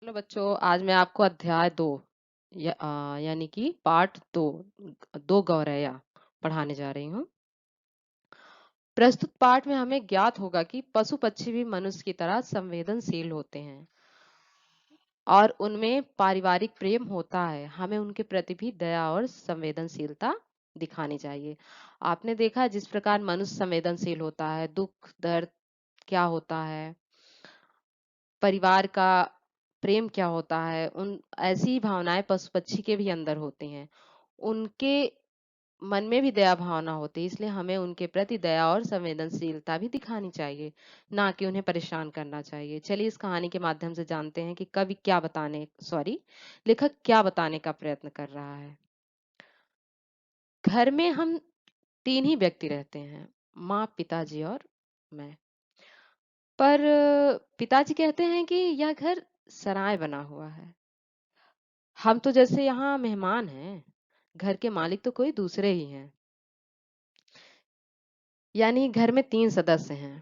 चलो बच्चों, आज मैं आपको अध्याय 2 यानी कि पार्ट 2 दो गौरैया पढ़ाने जा रही हूँ। प्रस्तुत पाठ में हमें ज्ञात होगा कि पशु पक्षी भी मनुष्य की तरह संवेदनशील होते हैं और उनमें पारिवारिक प्रेम होता है। हमें उनके प्रति भी दया और संवेदनशीलता दिखानी चाहिए। आपने देखा जिस प्रकार मनुष्य संवेदनशील होता है, दुख दर्द क्या होता है, परिवार का प्रेम क्या होता है, उन ऐसी ही भावनाएं पशु पक्षी के भी अंदर होती हैं। उनके मन में भी दया भावना होती है, इसलिए हमें उनके प्रति दया और संवेदनशीलता भी दिखानी चाहिए, ना कि उन्हें परेशान करना चाहिए। चलिए इस कहानी के माध्यम से जानते हैं कि कवि क्या बताने लेखक क्या बताने का प्रयत्न कर रहा है। घर में हम 3 ही व्यक्ति रहते हैं, माँ, पिताजी और मैं। पर पिताजी कहते हैं कि यह घर सराय बना हुआ है। हम तो जैसे यहाँ मेहमान हैं, घर के मालिक तो कोई दूसरे ही हैं। यानी घर में 3 सदस्य हैं,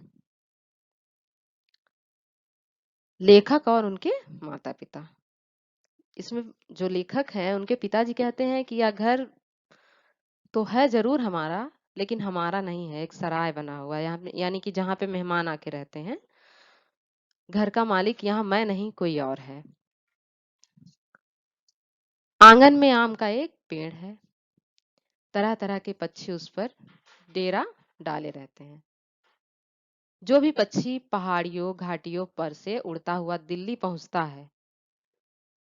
लेखक और उनके माता पिता। इसमें जो लेखक हैं उनके पिताजी कहते हैं कि यह घर तो है जरूर हमारा, लेकिन हमारा नहीं है, एक सराय बना हुआ है यहाँ यानी कि जहाँ पे मेहमान आके रहते हैं। घर का मालिक यहाँ मैं नहीं, कोई और है। आंगन में आम का एक पेड़ है, तरह तरह के पक्षी उस पर डेरा डाले रहते हैं। जो भी पक्षी पहाड़ियों घाटियों पर से उड़ता हुआ दिल्ली पहुंचता है,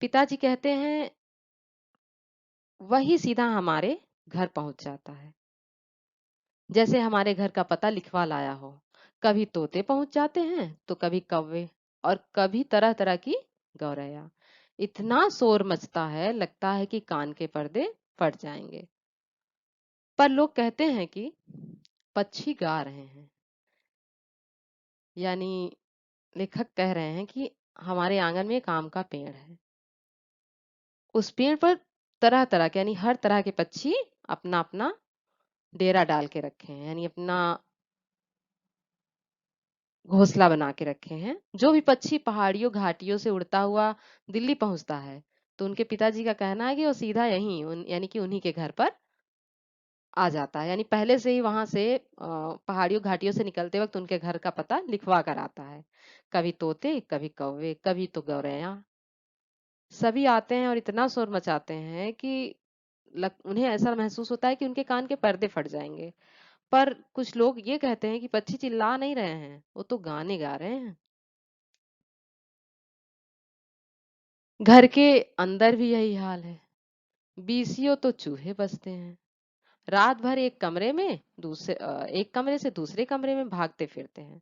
पिताजी कहते हैं वही सीधा हमारे घर पहुंच जाता है, जैसे हमारे घर का पता लिखवा लाया हो। कभी तोते पहुंच जाते हैं तो कभी कौवे और कभी तरह तरह की गौरैया। इतना शोर मचता है, लगता है कि कान के पर्दे फट जाएंगे। पर लोग कहते हैं कि पक्षी गा रहे हैं। यानी लेखक कह रहे हैं कि हमारे आंगन में एक आम का पेड़ है, उस पेड़ पर तरह तरह के यानी हर तरह के पक्षी अपना अपना डेरा डाल के रखे हैं, यानी अपना घोंसला बना के रखे हैं। जो भी पक्षी पहाड़ियों घाटियों से उड़ता हुआ दिल्ली पहुंचता है, तो उनके पिताजी का कहना है कि वो सीधा यहीं यानी कि उन्हीं के घर पर आ जाता है। यानी पहले से ही वहां से पहाड़ियों घाटियों से निकलते वक्त उनके घर का पता लिखवा कर आता है। कभी तोते, कभी कौवे, कभी तो गौरैया, सभी आते हैं और इतना शोर मचाते हैं कि उन्हें ऐसा महसूस होता है कि उनके कान के पर्दे फट जाएंगे। पर कुछ लोग ये कहते हैं कि पक्षी चिल्ला नहीं रहे हैं, वो तो गाने गा रहे हैं। घर के अंदर भी यही हाल है, बीसियों तो चूहे बसते हैं। रात भर एक कमरे से दूसरे कमरे में भागते फिरते हैं।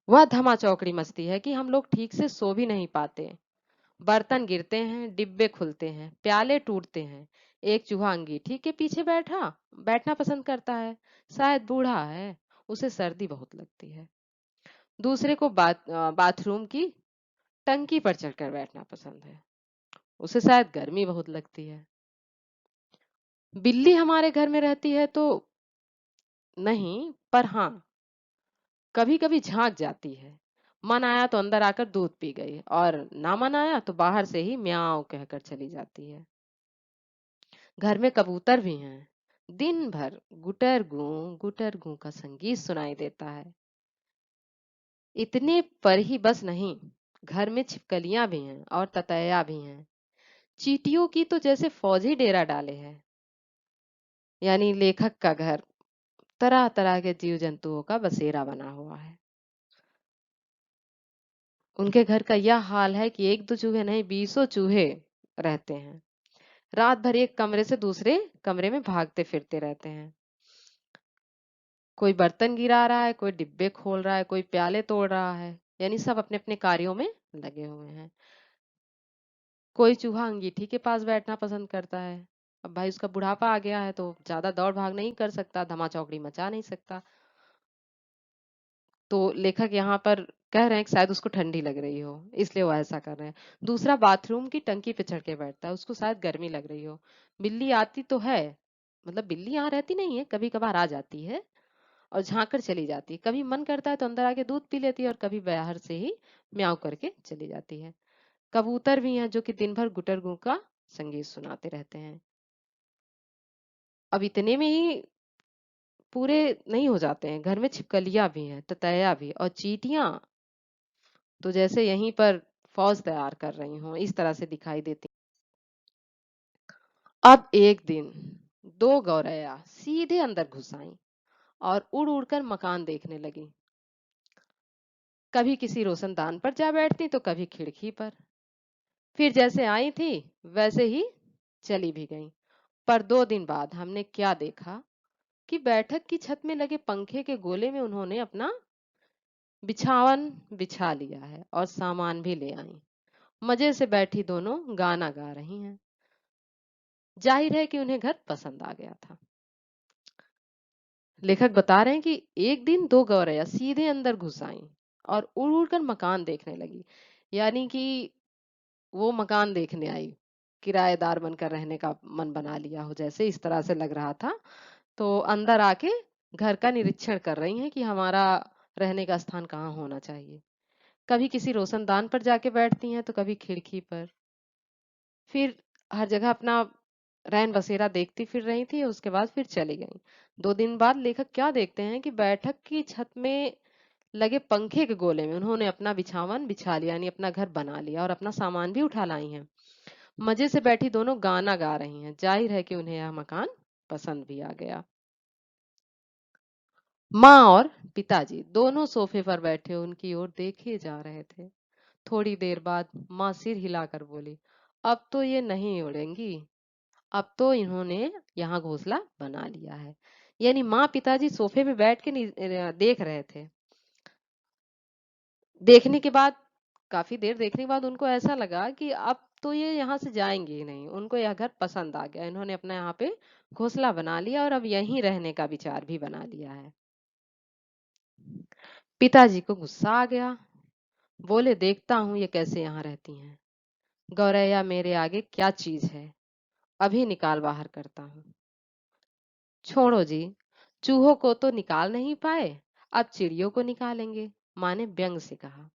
वह धमा चौकड़ी मचती है कि हम लोग ठीक से सो भी नहीं पाते। बर्तन गिरते हैं, डिब्बे खुलते हैं, प्याले टूटते हैं। एक चूहा अंगीठी के पीछे बैठना पसंद करता है। शायद बूढ़ा है, उसे सर्दी बहुत लगती है। दूसरे को बाथरूम की टंकी पर चढ़कर बैठना पसंद है, उसे शायद गर्मी बहुत लगती है। बिल्ली हमारे घर में रहती है तो नहीं, पर हाँ, कभी कभी झांक जाती है। मन आया तो अंदर आकर दूध पी गई, और ना मन आया तो बाहर से ही म्याऊं कहकर चली जाती है। घर में कबूतर भी हैं। दिन भर गुटर गूं का संगीत सुनाई देता है। इतने पर ही बस नहीं, घर में छिपकलियां भी हैं और ततैया भी हैं। चींटियों की तो जैसे फौजी डेरा डाले हैं। यानी लेखक का घर तरह तरह के जीव जंतुओं का बसेरा बना हुआ है। उनके घर का यह हाल है कि एक दो चूहे नहीं, बीसों चूहे रहते हैं। रात भर एक कमरे से दूसरे कमरे में भागते फिरते रहते हैं। कोई बर्तन गिरा रहा है, कोई डिब्बे खोल रहा है, कोई प्याले तोड़ रहा है। यानी सब अपने अपने कार्यों में लगे हुए हैं। कोई चूहा अंगीठी के पास बैठना पसंद करता है। अब भाई उसका बुढ़ापा आ गया है तो ज्यादा दौड़ भाग नहीं कर सकता, धमा चौकड़ी मचा नहीं सकता। तो लेखक यहाँ पर कह रहे हैं कि शायद उसको ठंडी लग रही हो, इसलिए वो ऐसा कर रहे हैं। दूसरा बाथरूम की टंकी पे चढ़ के बैठता है, उसको शायद गर्मी लग रही हो। बिल्ली आती तो है, मतलब बिल्ली यहाँ रहती नहीं है, कभी कभार आ जाती है। और झाँक कर चली जाती है। कभी मन करता है तो अंदर आके दूध पी लेती है और कभी बाहर से ही म्याऊँ करके चली जाती है। कबूतर भी हैं जो कि दिन भर गुटर गूं का संगीत सुनाते रहते हैं। अब इतने में ही पूरे नहीं हो जाते हैं, घर में छिपकलियां भी हैं, ततैया भी और चींटियां तो जैसे यहीं पर फौज तैयार कर रही हूँ, इस तरह से दिखाई देती। अब एक दिन दो गौरैया सीधे अंदर घुस आईं और उड़ उड़कर मकान देखने लगी। कभी किसी रोशनदान पर जा बैठती तो कभी खिड़की पर। फिर जैसे आई थी वैसे ही चली भी गईं। पर 2 दिन बाद हमने क्या देखा कि बैठक की छत में लगे पंखे के गोले में उन्होंने अपना बिछावन बिछा लिया है और सामान भी ले आई। मजे से बैठी दोनों गाना गा रही हैं। जाहिर है कि उन्हें घर पसंद आ गया था। लेखक बता रहे हैं कि एक दिन दो गौरैया सीधे अंदर घुस आईं और उड़ उड़ कर मकान देखने लगी। यानी कि वो मकान देखने आई, किराएदार बनकर रहने का मन बना लिया हो, जैसे इस तरह से लग रहा था। तो अंदर आके घर का निरीक्षण कर रही हैं कि हमारा रहने का स्थान कहाँ होना चाहिए। कभी किसी रोशनदान पर जाके बैठती हैं तो कभी खिड़की पर। फिर हर जगह अपना रैन बसेरा देखती फिर रही थी, उसके बाद फिर चली गई। 2 दिन बाद लेखक क्या देखते हैं कि बैठक की छत में लगे पंखे के गोले में उन्होंने अपना बिछावन बिछा लिया, यानी अपना घर बना लिया और अपना सामान भी उठा लाई हैं। मजे से बैठी दोनों गाना गा रही हैं। जाहिर है कि उन्हें यह मकान पसंद भी आ गया। माँ और पिताजी दोनों सोफे पर बैठे उनकी ओर देखे जा रहे थे। थोड़ी देर बाद माँ सिर हिलाकर बोली, अब तो ये नहीं उड़ेंगी। अब तो इन्होंने यहाँ घोंसला बना लिया है। यानी माँ पिताजी सोफे पे बैठ के देख रहे थे। देखने के बाद काफी देर देखने के बाद उनको ऐसा लगा कि अब तो ये यहाँ से जाएंगे ही नहीं। उनको यह घर पसंद आ गया। इन्होंने अपना यहाँ पे घोंसला बना लिया और अब यहीं रहने का विचार भी बना लिया है। पिताजी को गुस्सा आ गया। बोले, देखता हूँ ये कैसे यहाँ रहती हैं। गौरैया मेरे आगे क्या चीज है, अभी निकाल बाहर करता हूँ। छोड़ो जी, चूहों को तो निकाल नहीं पाए, अब चिड़ियों को निकालेंगे, माँ ने व्यंग से कहा।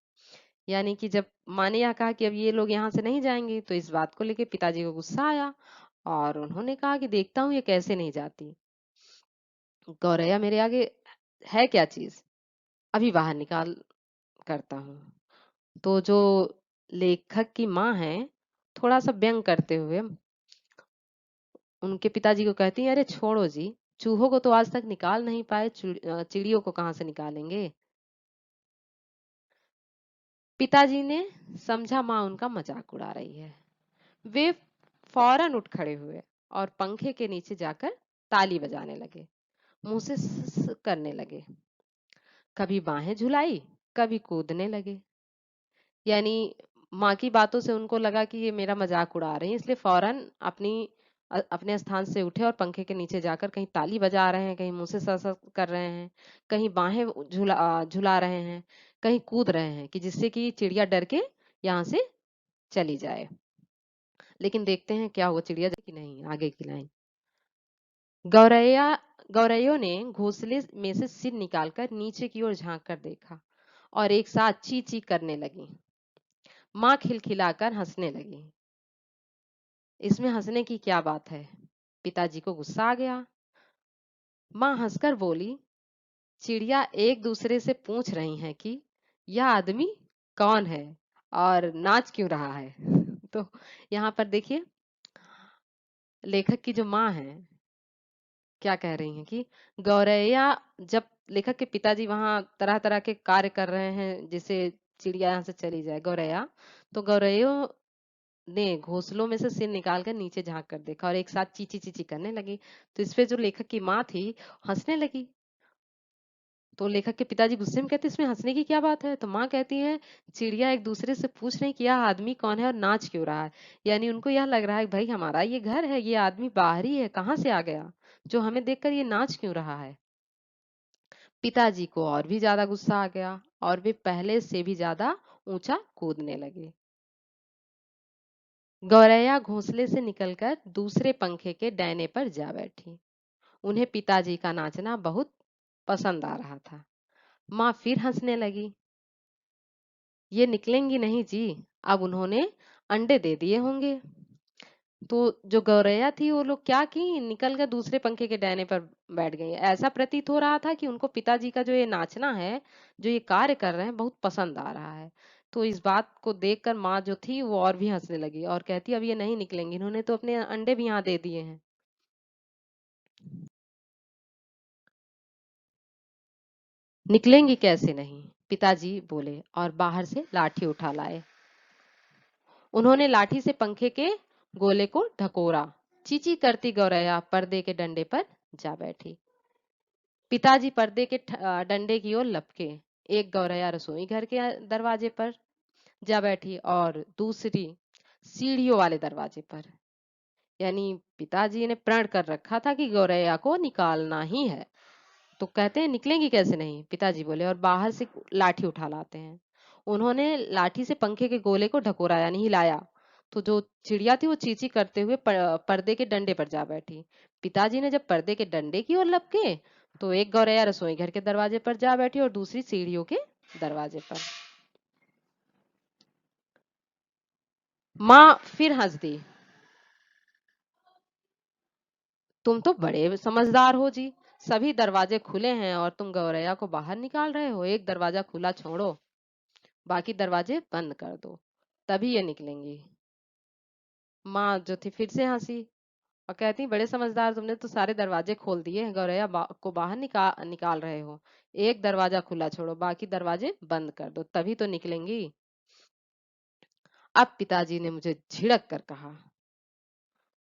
यानी कि जब माँ ने यह कहा कि अब ये लोग यहाँ से नहीं जाएंगे तो इस बात को लेके पिताजी को गुस्सा आया और उन्होंने कहा कि देखता हूँ ये कैसे नहीं जाती। गौरैया मेरे आगे है क्या चीज, अभी बाहर निकाल करता हूँ। तो जो लेखक की माँ है, थोड़ा सा व्यंग करते हुए उनके पिताजी को कहती है, अरे छोड़ो जी, चूहों को तो आज तक निकाल नहीं पाए, चिड़ियों को कहाँ से निकालेंगे। पिताजी ने समझा माँ उनका मजाक उड़ा रही है। वे फौरन उठ खड़े हुए और पंखे के नीचे जाकर ताली बजाने लगे, मुंह से स करने लगे। कभी बाहें झुलाई, कभी कूदने लगे। यानी माँ की बातों से उनको लगा कि ये मेरा मजाक उड़ा रही है, इसलिए फौरन अपने स्थान से उठे और पंखे के नीचे जाकर कहीं ताली बजा रहे हैं, कहीं मुंह से स कर रहे हैं, कहीं बाहें झुला रहे हैं, कहीं कूद रहे हैं कि जिससे कि चिड़िया डर के यहाँ से चली जाए। लेकिन देखते हैं क्या हुआ, चिड़िया कि नहीं, आगे की लाइन। गौरैया गौरैयों ने घोंसले में से सिर निकालकर नीचे की ओर झांक कर देखा और एक साथ ची ची करने लगी। माँ खिलखिलाकर हंसने लगी। इसमें हंसने की क्या बात है। पिताजी को गुस्सा आ गया। माँ हंसकर बोली, चिड़िया एक दूसरे से पूछ रही हैं कि यह आदमी कौन है और नाच क्यों रहा है। तो यहाँ पर देखिए, लेखक की जो माँ है क्या कह रही हैं कि गौरैया, जब लेखक के पिताजी वहां तरह तरह के कार्य कर रहे हैं जिससे चिड़िया यहाँ से चली जाए, गौरैया, तो गौरैयों ने घोंसलों में से सिर निकाल कर नीचे झांक कर देखा और एक साथ चींची चींची करने लगी। तो इस पे जो लेखक की माँ थी हंसने लगी। तो लेखक के पिताजी गुस्से में कहते, इसमें हंसने की क्या बात है। तो माँ कहती है, चिड़िया एक दूसरे से पूछ रही कि यह आदमी कौन है और नाच क्यों रहा है। यानी उनको यह लग रहा है भाई हमारा ये घर है, ये आदमी बाहरी है, कहाँ से आ गया जो हमें देखकर ये नाच क्यों रहा है। पिताजी को और भी ज्यादा गुस्सा आ गया और वे पहले से भी ज्यादा ऊंचा कूदने लगे। गौरैया घोंसले से निकलकर दूसरे पंखे के डैने पर जा बैठी। उन्हें पिताजी का नाचना बहुत पसंद आ रहा था। माँ फिर हंसने लगी। ये निकलेंगी नहीं जी, अब उन्होंने अंडे दे दिए होंगे। तो जो गौरैया थी वो लोग क्या की, निकल कर दूसरे पंखे के डंडे पर बैठ गई। ऐसा प्रतीत हो रहा था कि उनको पिताजी का जो ये नाचना है, जो ये कार्य कर रहे हैं, बहुत पसंद आ रहा है। तो इस बात को देखकर माँ जो थी वो और भी हंसने लगी और कहती अब ये नहीं निकलेंगी, इन्होंने तो अपने अंडे भी यहाँ दे दिए हैं। निकलेंगी कैसे नहीं, पिताजी बोले और बाहर से लाठी उठा लाए। उन्होंने लाठी से पंखे के गोले को ढकोरा। चींची करती गौरैया पर्दे के डंडे पर जा बैठी। पिताजी पर्दे के डंडे की ओर लपके। एक गौरैया रसोई घर के दरवाजे पर जा बैठी और दूसरी सीढ़ियों वाले दरवाजे पर। यानी पिताजी ने प्रण कर रखा था कि गौरैया को निकालना ही है। तो कहते हैं निकलेंगी कैसे नहीं, पिताजी बोले और बाहर से लाठी उठा लाते हैं। उन्होंने लाठी से पंखे के गोले को ढकोरा यानी हिलाया। तो जो चिड़िया थी वो चींची करते हुए पर्दे के डंडे पर जा बैठी। पिताजी ने जब पर्दे के डंडे की ओर लपके तो एक गौरैया रसोई घर के दरवाजे पर जा बैठी और दूसरी सीढ़ियों के दरवाजे पर। माँ फिर हंस दी। तुम तो बड़े समझदार हो जी, सभी दरवाजे खुले हैं और तुम गौरैया को बाहर निकाल रहे हो। एक दरवाजा खुला छोड़ो, बाकी दरवाजे बंद कर दो, तभी ये निकलेंगी। माँ जो थी फिर से हंसी और कहती बड़े समझदार, तुमने तो सारे दरवाजे खोल दिए हैं, गौरैया को बाहर निकाल रहे हो। एक दरवाजा खुला छोड़ो, बाकी दरवाजे बंद कर दो, तभी तो निकलेंगी। अब पिताजी ने मुझे झिड़क कर कहा,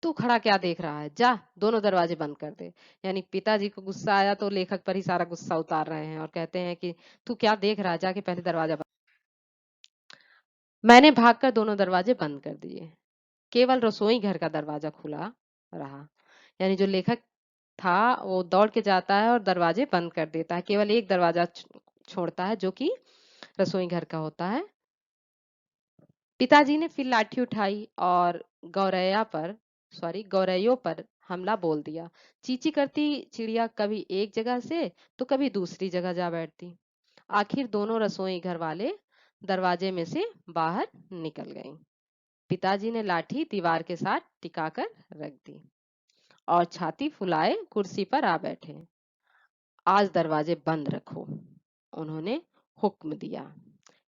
तू खड़ा क्या देख रहा है, जा दोनों दरवाजे बंद कर दे। यानी पिताजी को गुस्सा आया तो लेखक पर ही सारा गुस्सा उतार रहे हैं और कहते हैं कि तू क्या देख रहा है, जाके पहले दरवाजा बंद। मैंने भागकर दोनों दरवाजे बंद कर दिए, केवल रसोई घर का दरवाजा खुला रहा। यानी जो लेखक था वो दौड़ के जाता है और दरवाजे बंद कर देता है, केवल एक दरवाजा छोड़ता है जो कि रसोई घर का होता है। पिताजी ने फिर लाठी उठाई और गौरैया पर गौरैयों पर हमला बोल दिया। चींची करती चिड़िया कभी एक जगह से तो कभी दूसरी जगह जा बैठती। आखिर दोनों रसोई घर वाले दरवाजे में से बाहर निकल गईं। पिताजी ने लाठी दीवार के साथ टिकाकर रख दी और छाती फुलाए कुर्सी पर आ बैठे। आज दरवाजे बंद रखो, उन्होंने हुक्म दिया।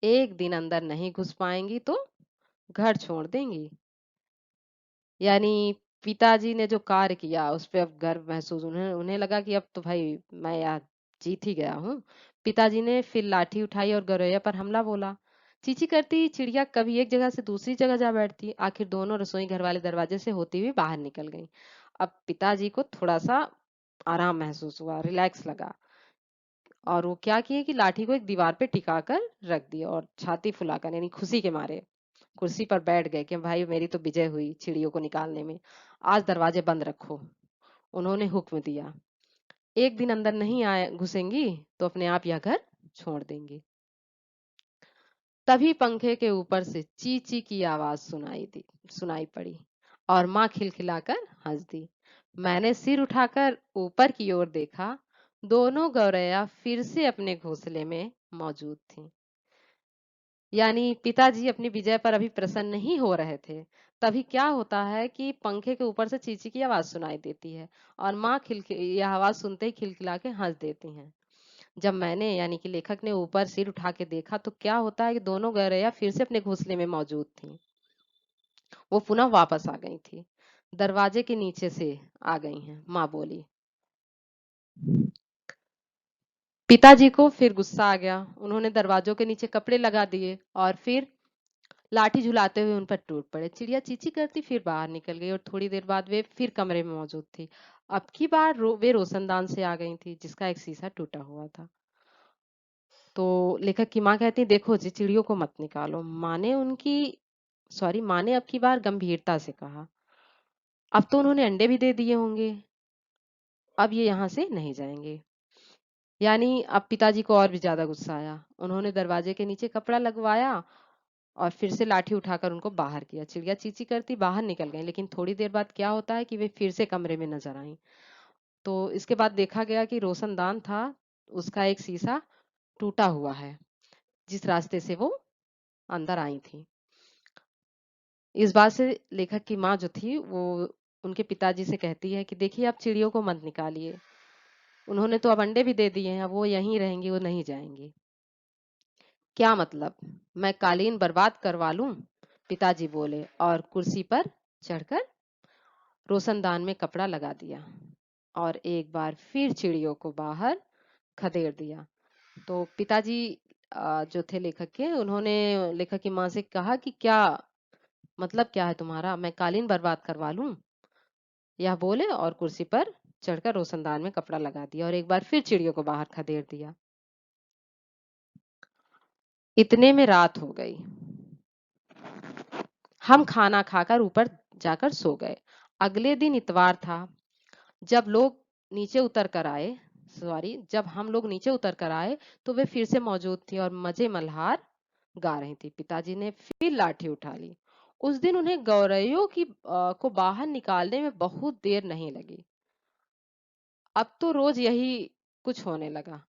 एक दिन अंदर नहीं घुस पाएंगी तो घर छोड़ देंगी। यानी पिताजी ने जो कार्य किया उस पे अब गर्व महसूस, उन्हें उन्हें लगा कि अब तो भाई मैं यार जीत ही गया हूँ। पिताजी ने फिर लाठी उठाई और गौरैया पर हमला बोला। चींची करती चिड़िया कभी एक जगह से दूसरी जगह जा बैठती। आखिर दोनों रसोई घर वाले दरवाजे से होती हुई बाहर निकल गई। अब पिताजी को थोड़ा सा आराम महसूस हुआ, रिलैक्स लगा और वो क्या किए कि लाठी को एक दीवार पे टिका कर रख दिया और छाती फुलाकर यानी खुशी के मारे कुर्सी पर बैठ गए कि भाई मेरी तो विजय हुई चिड़ियों को निकालने में। आज दरवाजे बंद रखो, उन्होंने हुक्म दिया। एक दिन अंदर नहीं आए घुसेंगी तो अपने आप यह घर छोड़ देंगी। तभी पंखे के ऊपर से ची ची की आवाज सुनाई पड़ी और माँ खिलखिलाकर हंस दी। मैंने सिर उठाकर ऊपर की ओर देखा, दोनों गौरैया फिर से अपने घोंसले में मौजूद थीं। यानी पिताजी अपनी विजय पर अभी प्रसन्न नहीं हो रहे थे। तभी क्या होता है कि पंखे के ऊपर से चींची की आवाज सुनाई देती है और माँ यह आवाज सुनते ही खिलखिला के हंस देती हैं। जब मैंने यानी कि लेखक ने ऊपर सिर उठा के देखा तो क्या होता है कि दोनों गौरैया फिर से अपने घोंसले में मौजूद थी। वो पुनः वापस आ गई थी, दरवाजे के नीचे से आ गई हैं, माँ बोली। पिताजी को फिर गुस्सा आ गया, उन्होंने दरवाजों के नीचे कपड़े लगा दिए और फिर लाठी झुलाते हुए उन पर टूट पड़े। चिड़िया चींची करती फिर बाहर निकल गई और थोड़ी देर बाद वे फिर कमरे में मौजूद थी। अब की बार वे रोशनदान से आ गई थी जिसका एक शीशा टूटा हुआ था। तो लेखक की माँ कहती देखो जी चिड़ियों को मत निकालो। माँ ने अब की बार गंभीरता से कहा, अब तो उन्होंने अंडे भी दे दिए होंगे, अब ये यहाँ से नहीं जाएंगे। यानी अब पिताजी को और भी ज्यादा गुस्सा आया, उन्होंने दरवाजे के नीचे कपड़ा लगवाया और फिर से लाठी उठाकर उनको बाहर किया। चिड़िया चींची करती बाहर निकल गई, लेकिन थोड़ी देर बाद क्या होता है कि वे फिर से कमरे में नजर आईं। तो इसके बाद देखा गया कि रोशनदान था उसका एक शीशा टूटा हुआ है, जिस रास्ते से वो अंदर आई थी। इस बात से लेखक की माँ जो थी वो उनके पिताजी से कहती है कि देखिए आप चिड़ियों को मत निकालिए, उन्होंने तो अब अंडे भी दे दिए हैं, अब वो यहीं रहेंगी, वो नहीं जाएंगी। क्या मतलब, मैं कालीन बर्बाद करवा लूं? पिताजी बोले और कुर्सी पर चढ़कर रोशनदान में कपड़ा लगा दिया और एक बार फिर चिड़ियों को बाहर खदेड़ दिया। तो पिताजी जो थे लेखक के, उन्होंने लेखक की माँ से कहा कि क्या मतलब क्या है तुम्हारा, मैं कालीन बर्बाद करवा लूं? यह बोले और कुर्सी पर चढ़कर रोशनदान में कपड़ा लगा दिया और एक बार फिर चिड़ियों को बाहर खदेड़ दिया। इतने में रात हो गई। हम खाना खाकर ऊपर जाकर सो गए। अगले दिन इतवार था। जब लोग नीचे उतर कर आए जब हम लोग नीचे उतर कर आए तो वे फिर से मौजूद थी और मजे मल्हार गा रही थी। पिताजी ने फिर लाठी उठा ली। उस दिन उन्हें गौरैयों को बाहर निकालने में बहुत देर नहीं लगी। अब तो रोज यही कुछ होने लगा।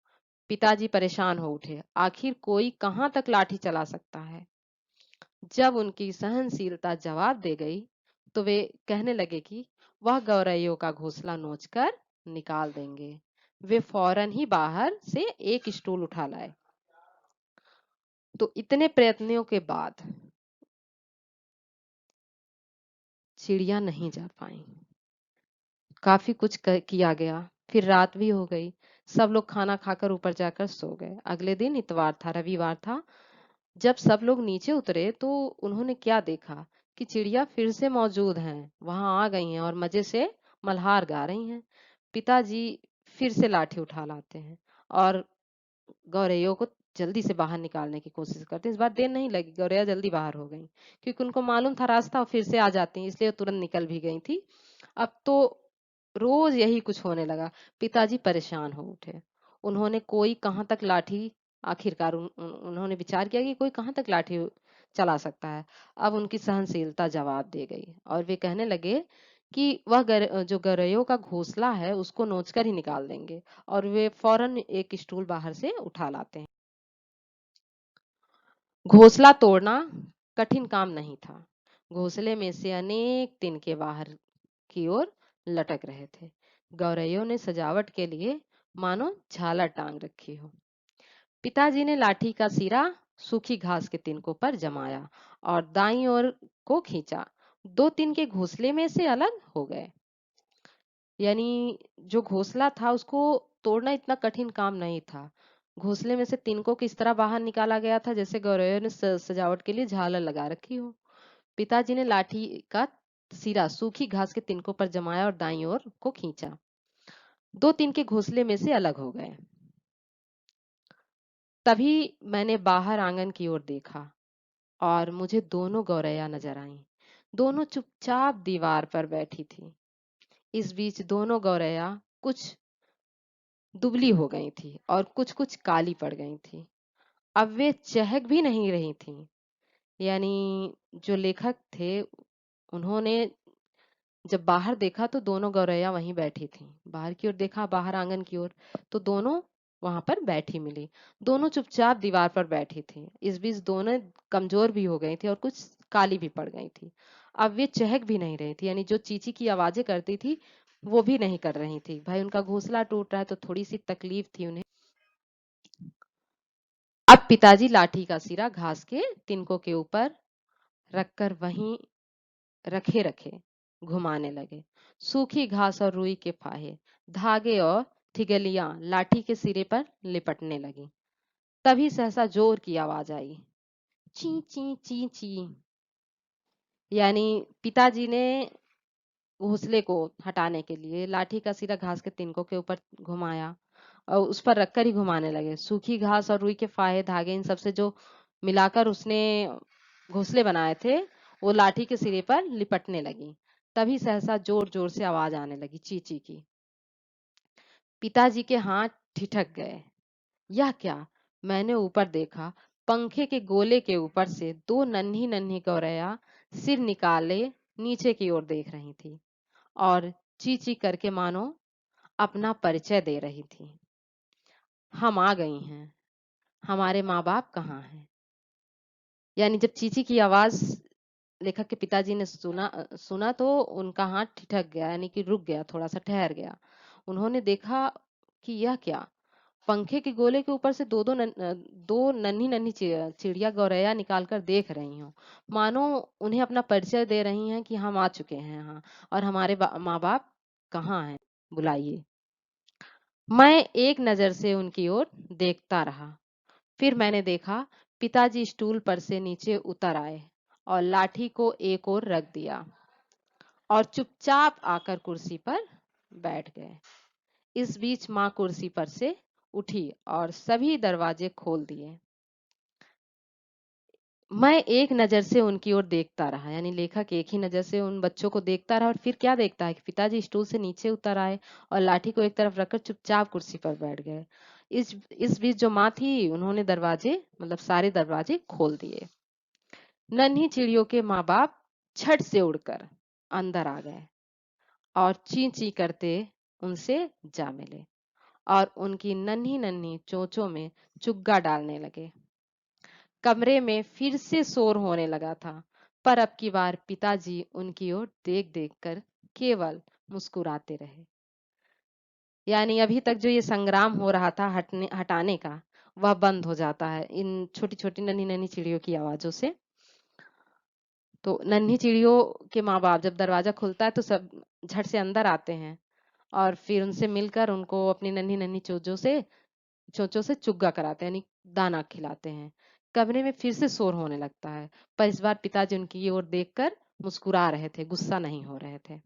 पिताजी परेशान हो उठे। आखिर कोई कहाँ तक लाठी चला सकता है? जब उनकी सहनशीलता जवाब दे गई तो वे कहने लगे कि वह गौरैयों का घोंसला नोचकर निकाल देंगे। वे फौरन ही बाहर से एक स्टूल उठा लाए। तो इतने प्रयत्नों के बाद चिड़िया नहीं जा पाई। काफी कुछ किया गया, फिर रात भी हो गई। सब लोग खाना खाकर ऊपर जाकर सो गए। अगले दिन इतवार था, रविवार था। जब सब लोग नीचे उतरे तो उन्होंने क्या देखा कि चिड़िया फिर से मौजूद हैं, वहां आ गई हैं और मजे से मल्हार गा रही हैं। पिताजी फिर से लाठी उठा लाते हैं और गौरैयों को जल्दी से बाहर निकालने की कोशिश करते हैं। इस बार देर नहीं लगी, गौरैया जल्दी बाहर हो गई क्योंकि उनको मालूम था रास्ता और फिर से आ जाती हैं, इसलिए तुरंत निकल भी गई थी। अब तो रोज यही कुछ होने लगा। पिताजी परेशान हो उठे। उन्होंने कोई कहाँ तक लाठी आखिरकार उन्होंने विचार किया कि कोई कहाँ तक लाठी चला सकता है। अब उनकी सहनशीलता जवाब दे गई और वे कहने लगे कि वह जो गौरैयों का घोंसला है उसको नोचकर ही निकाल देंगे। और वे फौरन एक स्टूल बाहर से उठा लाते हैं। घोंसला तोड़ना कठिन काम नहीं था। घोंसले में से अनेक तिनके बाहर की ओर लटक रहे थे। गौरैयों ने सजावट के लिए मानो झालर टांग रखी हो। पिताजी ने लाठी का सिरा सूखी घास के तिनकों पर जमाया और दाईं ओर को खींचा। दो तिनके घोंसले में से अलग हो गए। यानी जो घोंसला था उसको तोड़ना इतना कठिन काम नहीं था। घोंसले में से तिनकों किस तरह बाहर निकाला गया था, जैसे गौरैयों ने सजावट के लिए झालर लगा रखी हो। पिताजी ने लाठी का सिरा सूखी घास के तिनकों पर जमाया और दाईं ओर को खींचा। दो तिनके घोंसले में से अलग हो गए। तभी मैंने बाहर आंगन की ओर देखा और मुझे दोनों गौरैया नजर आईं। दोनों चुपचाप दीवार पर बैठी थी। इस बीच दोनों गौरैया कुछ दुबली हो गई थी और कुछ कुछ काली पड़ गई थी। अब वे चहक भी नहीं रही थीं। यानी जो लेखक थे उन्होंने जब बाहर देखा तो दोनों गौरैया वहीं बैठी थीं। बाहर की ओर देखा, बाहर आंगन की ओर, तो दोनों वहां पर बैठी मिली। दोनों चुपचाप दीवार पर बैठी थी। इस बीच दोनों कमजोर भी हो गई थी और कुछ काली भी पड़ गई थी। अब वे चहक भी नहीं रही थी, यानी जो चींची की आवाजें करती थी वो भी नहीं कर रही थी। भाई उनका घोंसला टूट रहा है तो थोड़ी सी तकलीफ थी उन्हें। अब पिताजी लाठी का सिरा घास के तिनकों के ऊपर रखकर वहीं रखे रखे घुमाने लगे। सूखी घास और रुई के फाहे, धागे और थिगलियां लाठी के सिरे पर लिपटने लगी। तभी सहसा जोर की आवाज आई, ची ची ची ची। यानी पिताजी ने घोंसले को हटाने के लिए लाठी का सिरा घास के तिनकों के ऊपर घुमाया और उस पर रखकर ही घुमाने लगे। सूखी घास और रुई के फाहे, धागे, इन सबसे जो मिलाकर उसने घोंसले बनाए थे वो लाठी के सिरे पर लिपटने लगी। तभी सहसा जोर जोर से आवाज आने लगी, चींची की। पिताजी के हाथ ठिठक गए। यह क्या? मैंने ऊपर देखा। पंखे के गोले के ऊपर से दो नन्ही नन्ही गौरैया सिर निकाले नीचे की ओर देख रही थी और ची ची करके मानो अपना परिचय दे रही थी। हम आ गई हैं, हमारे माँ-बाप कहाँ हैं? यानी जब चींची की आवाज़ लेखक के पिताजी ने सुना तो उनका हाथ ठिठक गया, यानी कि रुक गया, थोड़ा-सा ठहर गया। उन्होंने देखा कि यह क्या? पंखे के गोले के ऊपर से 2 नन्ही-नन्ही चिड़िया गौरैया निकाल कर देख रही हों। मानो उन्हें अपना परिचय दे रही हैं कि हम आ चुके हैं यहाँ और हमारे माँ-बाप कहाँ हैं? बुलाइए। मैं एक नज़र से उनकी ओर देखता रहा। फिर मैंने देखा पिताजी स्टूल पर से नीचे उतर आए और लाठी को एक ओर रख दिया और चुपचाप आकर कुर्सी पर बैठ गए। इस बीच माँ कुर्सी पर से उठी और सभी दरवाजे खोल दिए। मैं एक नज़र से उनकी ओर देखता रहा, यानी लेखक एक ही नज़र से उन बच्चों को देखता रहा और फिर क्या देखता है कि पिताजी स्टूल से नीचे उतर आए और लाठी को एक तरफ रखकर चुपचाप कुर्सी पर बैठ गए। इस बीच जो माँ थी उन्होंने दरवाजे मतलब सारे दरवाजे खोल दिए। नन्ही चिड़ियों के माँ-बाप झट से उड़कर अंदर आ गए और ची-ची करते उनसे जा मिले और उनकी नन्ही-नन्ही चोंचों में चुग्गा डालने लगे। कमरे में फिर से शोर होने लगा था, पर अब की बार पिताजी उनकी ओर देख-देख कर केवल मुस्कुराते रहे। यानी अभी तक जो ये संग्राम हो रहा था हटाने का, वह बंद हो जाता है इन छोटी-छोटी, नन्ही-नन्ही चिड़ियों की आवाज़ों से। तो नन्ही चिड़ियों के माँ-बाप जब दरवाज़ा खुलता है तो सब झट से अंदर आते हैं और फिर उनसे मिलकर उनको अपनी नन्ही-नन्ही चोंचों से चुग्गा कराते हैं, यानी दाना खिलाते हैं। कमरे में फिर से शोर होने लगता है, पर इस बार पिताजी उनकी ओर देखकर मुस्कुरा रहे थे, गुस्सा नहीं हो रहे थे।